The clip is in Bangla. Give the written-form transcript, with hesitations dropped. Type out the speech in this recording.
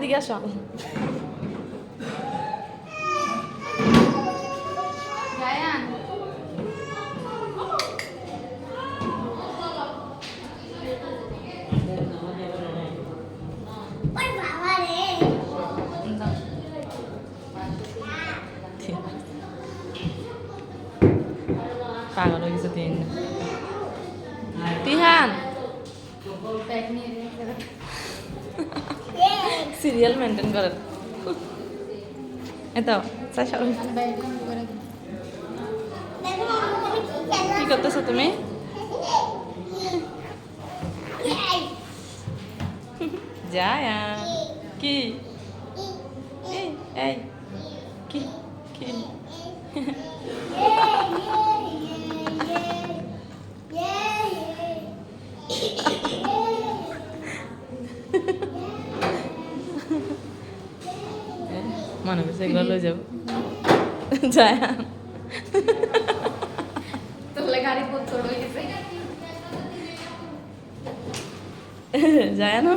এদিকে আসো পাগল হয়ে গেছে তিহান সিরিয়াল মেনটেন করেন এতো কি করতেছো তুমি জায়া কি এই কি কি মনে করছে এগুলো লয়ে যাবো জায়া যায় না